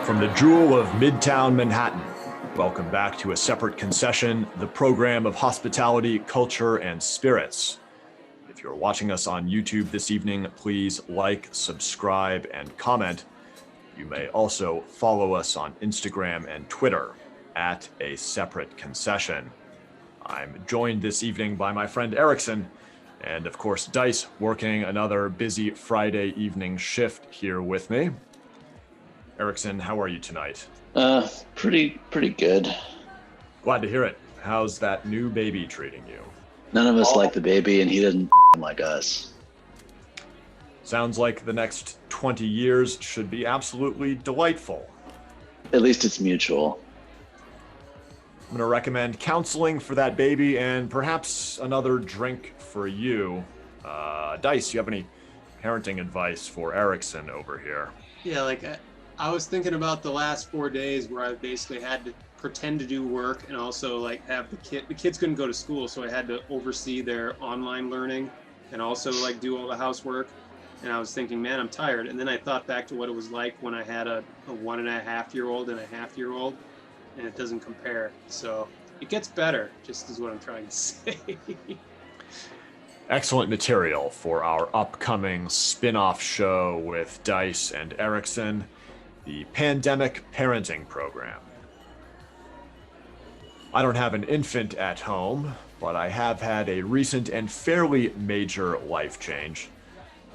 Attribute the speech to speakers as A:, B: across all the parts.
A: From the jewel of Midtown Manhattan, welcome back to A Separate Concession, the program of hospitality, culture, and spirits. If you're watching us on YouTube this evening, please like, subscribe, and comment. You may also follow us on Instagram and Twitter at A Separate Concession. I'm joined this evening by my friend Erickson, and of course Dice, working another busy Friday evening shift here with me. Erickson, how are you tonight?
B: Pretty good.
A: Glad to hear it. How's that new baby treating you?
B: None of us like the baby, and he doesn't like us.
A: Sounds like the next 20 years should be absolutely delightful.
B: At least it's mutual.
A: I'm going to recommend counseling for that baby and perhaps another drink for you. Dice, you have any parenting advice for Erickson over here?
C: Yeah, I was thinking about the last 4 days where I basically had to pretend to do work and also have the kids couldn't go to school, so I had to oversee their online learning and also do all the housework. And I was thinking, man, I'm tired. And then I thought back to what it was like when I had a 1.5-year-old and a half-year-old, and it doesn't compare. So it gets better, just is what I'm trying to say.
A: Excellent material for our upcoming spin-off show with Dice and Erickson, the Pandemic Parenting Program. I don't have an infant at home, but I have had a recent and fairly major life change.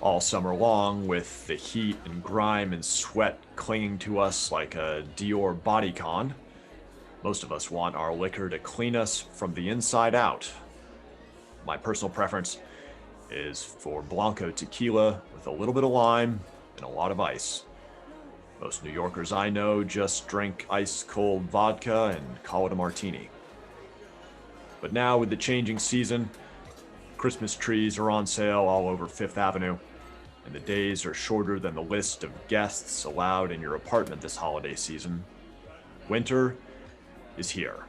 A: All summer long, with the heat and grime and sweat clinging to us like a Dior bodycon, most of us want our liquor to clean us from the inside out. My personal preference is for Blanco tequila with a little bit of lime and a lot of ice. Most New Yorkers I know just drink ice-cold vodka and call it a martini. But now with the changing season, Christmas trees are on sale all over Fifth Avenue, and the days are shorter than the list of guests allowed in your apartment this holiday season. Winter is here.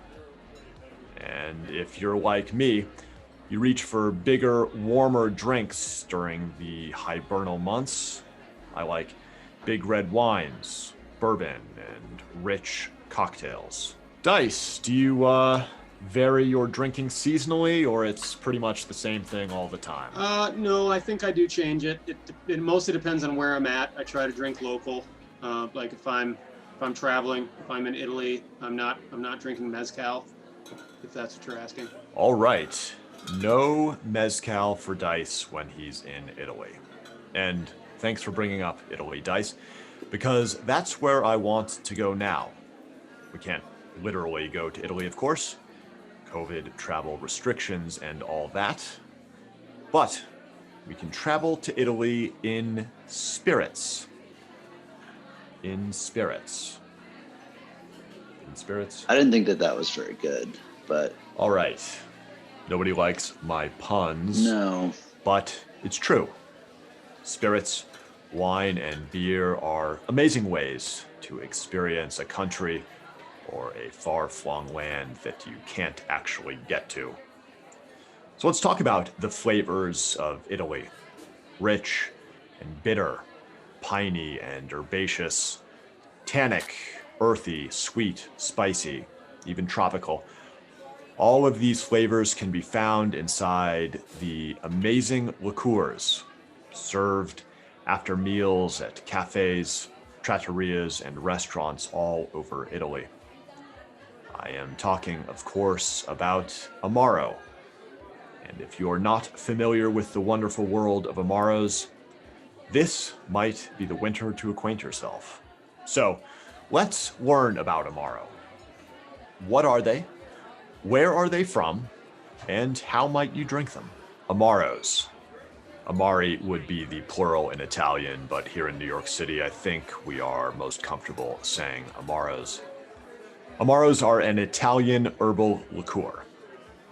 A: And if you're like me, you reach for bigger, warmer drinks during the hibernal months. I like big red wines, bourbon, and rich cocktails. Dice, do you vary your drinking seasonally, or it's pretty much the same thing all the time?
C: No, I think I do change it. It mostly depends on where I'm at. I try to drink local. If I'm traveling, if I'm in Italy, I'm not drinking mezcal, if that's what you're asking.
A: All right. No mezcal for Dice when he's in Italy. And thanks for bringing up Italy, Dice, because that's where I want to go now. We can't literally go to Italy, of course. COVID travel restrictions and all that. But we can travel to Italy in spirits. In spirits. In spirits?
B: I didn't think that was very good, but...
A: All right. Nobody likes my puns.
B: No.
A: But it's true. Spirits, wine, and beer are amazing ways to experience a country or a far-flung land that you can't actually get to. So let's talk about the flavors of Italy. Rich and bitter, piney and herbaceous, tannic, earthy, sweet, spicy, even tropical. All of these flavors can be found inside the amazing liqueurs served after meals at cafes, trattorias, and restaurants all over Italy. I am talking, of course, about Amaro. And if you're not familiar with the wonderful world of Amaros, this might be the winter to acquaint yourself. So let's learn about Amaro. What are they? Where are they from? And how might you drink them? Amaros. Amari would be the plural in Italian, but here in New York City, I think we are most comfortable saying Amaros. Amaros are an Italian herbal liqueur,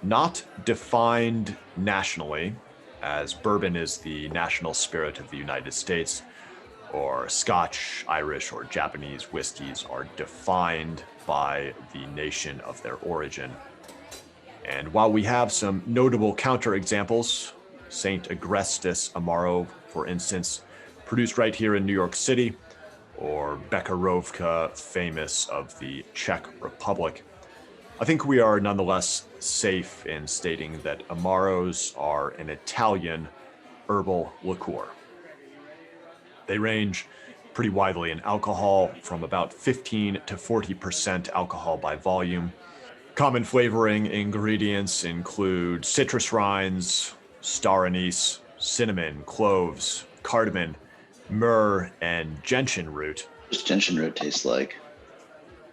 A: not defined nationally, as bourbon is the national spirit of the United States, or Scotch, Irish, or Japanese whiskeys are defined by the nation of their origin. And while we have some notable counterexamples, St. Agrestis Amaro, for instance, produced right here in New York City, or Bekarovka, famous of the Czech Republic. I think we are nonetheless safe in stating that Amaros are an Italian herbal liqueur. They range pretty widely in alcohol, from about 15 to 40% alcohol by volume. Common flavoring ingredients include citrus rinds, star anise, cinnamon, cloves, cardamom, myrrh, and gentian root.
B: What does gentian root taste like?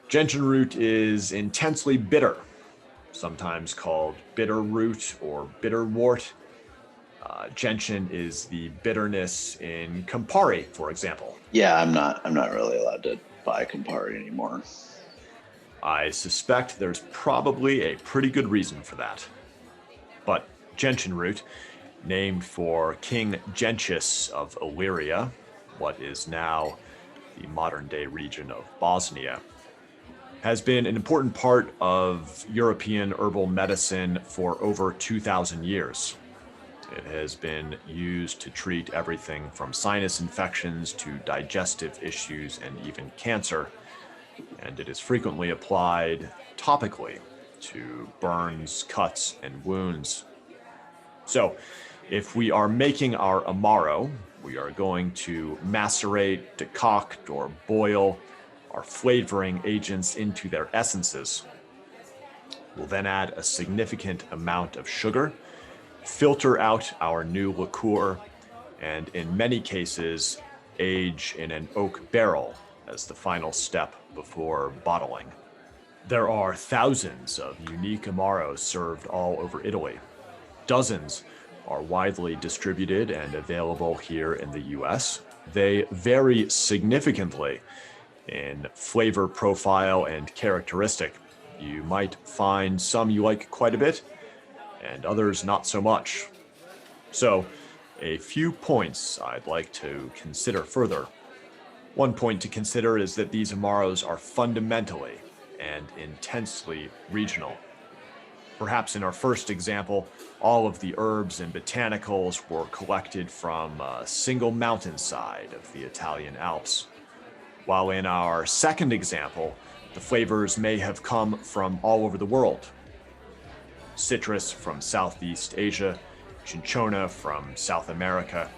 A: Gentian root is intensely bitter, sometimes called bitter root or bitter wort. Gentian is the bitterness in Campari, for example.
B: Yeah, I'm not really allowed to buy Campari anymore.
A: I suspect there's probably a pretty good reason for that. But gentian root, named for King Gentius of Illyria, what is now the modern-day region of Bosnia, has been an important part of European herbal medicine for over 2,000 years. It has been used to treat everything from sinus infections to digestive issues and even cancer, and it is frequently applied topically to burns, cuts, and wounds. So, if we are making our Amaro, we are going to macerate, decoct, or boil our flavoring agents into their essences. We'll then add a significant amount of sugar, filter out our new liqueur, and in many cases, age in an oak barrel as the final step before bottling. There are thousands of unique Amaros served all over Italy. Dozens are widely distributed and available here in the US. They vary significantly in flavor profile and characteristic. You might find some you like quite a bit, and others not so much. So, a few points I'd like to consider further. One point to consider is that these Amaros are fundamentally and intensely regional. Perhaps in our first example, all of the herbs and botanicals were collected from a single mountainside of the Italian Alps. While in our second example, the flavors may have come from all over the world. Citrus from Southeast Asia, cinchona from South America,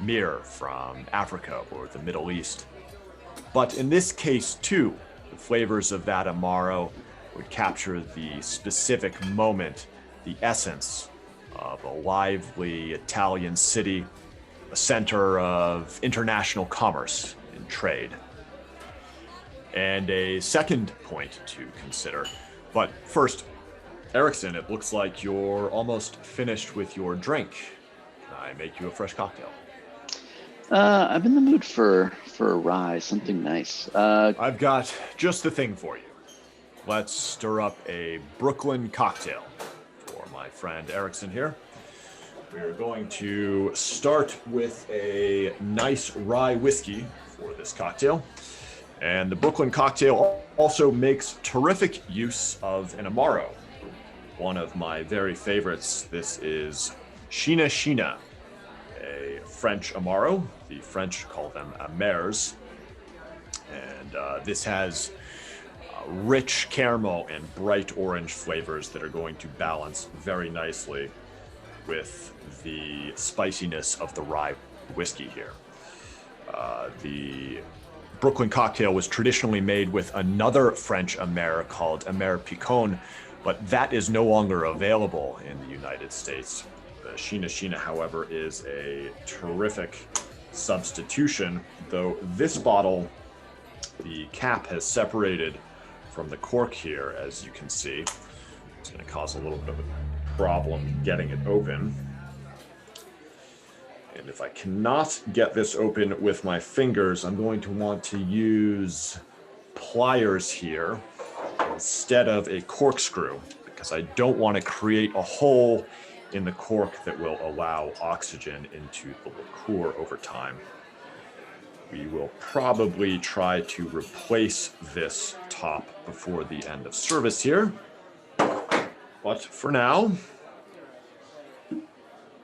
A: myrrh from Africa or the Middle East. But in this case too, the flavors of that Amaro would capture the specific moment, the essence of a lively Italian city, a center of international commerce and trade. And a second point to consider. But first, Erickson, it looks like you're almost finished with your drink. Can I make you a fresh cocktail?
B: I'm in the mood for a rye, something nice.
A: I've got just the thing for you. Let's stir up a Brooklyn cocktail for my friend Erickson here. We're going to start with a nice rye whiskey for this cocktail. And the Brooklyn cocktail also makes terrific use of an Amaro. One of my very favorites, this is China China, a French Amaro. The French call them Amers. And this has rich caramel and bright orange flavors that are going to balance very nicely with the spiciness of the rye whiskey here. The Brooklyn cocktail was traditionally made with another French Amer called Amer Picon, but that is no longer available in the United States. The China China, however, is a terrific substitution, though this bottle, the cap has separated from the cork here, as you can see. It's going to cause a little bit of a problem getting it open. And if I cannot get this open with my fingers, I'm going to want to use pliers here instead of a corkscrew, because I don't want to create a hole in the cork that will allow oxygen into the liqueur over time. We will probably try to replace this top before the end of service here. But for now,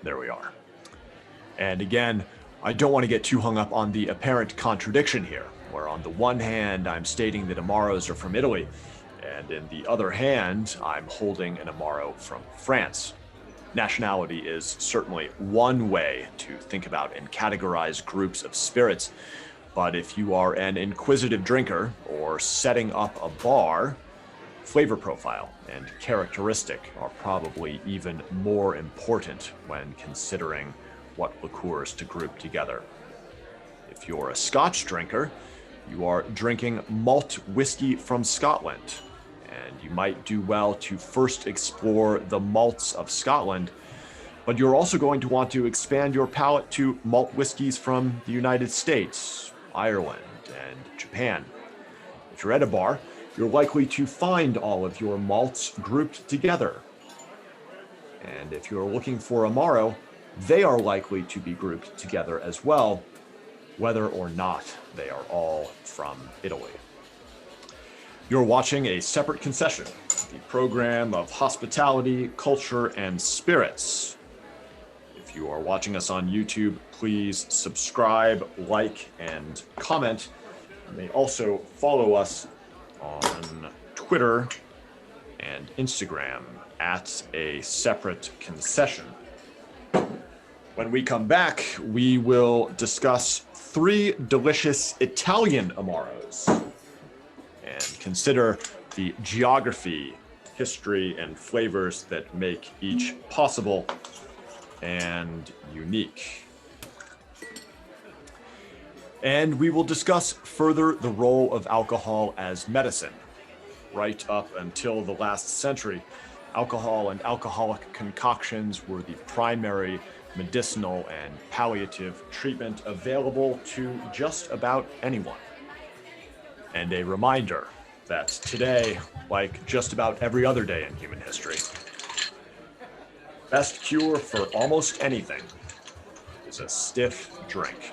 A: there we are. And again, I don't want to get too hung up on the apparent contradiction here. where on the one hand, I'm stating that Amaros are from Italy, and in the other hand, I'm holding an Amaro from France. Nationality is certainly one way to think about and categorize groups of spirits, but if you are an inquisitive drinker or setting up a bar, flavor profile and characteristic are probably even more important when considering what liqueurs to group together. If you're a Scotch drinker, you are drinking malt whiskey from Scotland, and you might do well to first explore the malts of Scotland, but you're also going to want to expand your palate to malt whiskeys from the United States, Ireland, and Japan. If you're at a bar, you're likely to find all of your malts grouped together. And if you're looking for Amaro, they are likely to be grouped together as well, whether or not they are all from Italy. You're watching A Separate Concession, the program of hospitality, culture, and spirits. If you are watching us on YouTube, please subscribe, like, and comment. You may also follow us on Twitter and Instagram at A Separate Concession. When we come back, we will discuss 3 delicious Italian Amaros and consider the geography, history, and flavors that make each possible and unique. And we will discuss further the role of alcohol as medicine. Right up until the last century, alcohol and alcoholic concoctions were the primary medicinal and palliative treatment available to just about anyone. And a reminder that today, like just about every other day in human history, best cure for almost anything is a stiff drink.